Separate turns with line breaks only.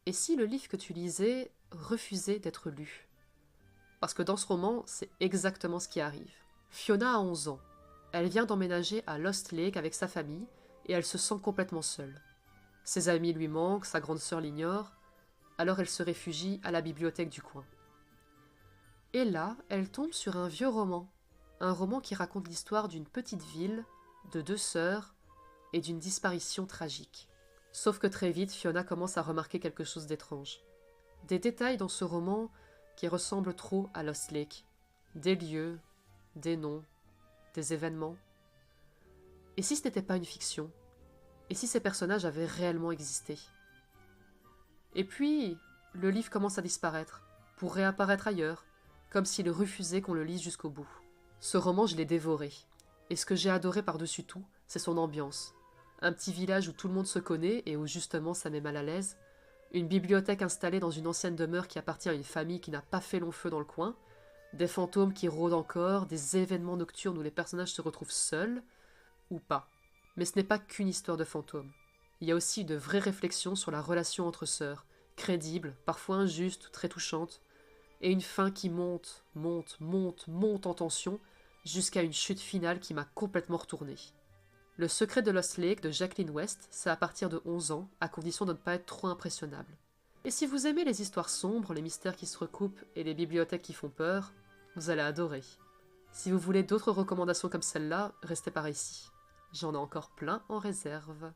Et si le livre que tu lisais refusait d'être lu? Parce que dans ce roman, c'est exactement ce qui arrive. Fiona a 11 ans. Elle vient d'emménager à Lost Lake avec sa famille et elle se sent complètement seule. Ses amis lui manquent, sa grande sœur l'ignore, alors elle se réfugie à la bibliothèque du coin. Et là, elle tombe sur un roman qui raconte l'histoire d'une petite ville, de deux sœurs et d'une disparition tragique. Sauf que très vite, Fiona commence à remarquer quelque chose d'étrange. Des détails dans ce roman qui ressemblent trop à Lost Lake. Des lieux, des noms, des événements. Et si ce n'était pas une fiction? Et si ces personnages avaient réellement existé? Et puis, le livre commence à disparaître, pour réapparaître ailleurs, comme s'il refusait qu'on le lise jusqu'au bout. Ce roman, je l'ai dévoré. Et ce que j'ai adoré par-dessus tout, c'est son ambiance. Un petit village où tout le monde se connaît et où justement ça met mal à l'aise. Une bibliothèque installée dans une ancienne demeure qui appartient à une famille qui n'a pas fait long feu dans le coin. Des fantômes qui rôdent encore, des événements nocturnes où les personnages se retrouvent seuls, ou pas. Mais ce n'est pas qu'une histoire de fantômes. Il y a aussi de vraies réflexions sur la relation entre sœurs, crédibles, parfois injustes, très touchantes, et une fin qui monte, monte, monte, monte en tension, jusqu'à une chute finale qui m'a complètement retourné. Le secret de Lost Lake de Jacqueline West, c'est à partir de 11 ans, à condition de ne pas être trop impressionnable. Et si vous aimez les histoires sombres, les mystères qui se recoupent et les bibliothèques qui font peur, vous allez adorer. Si vous voulez d'autres recommandations comme celle-là, restez par ici. J'en ai encore plein en réserve.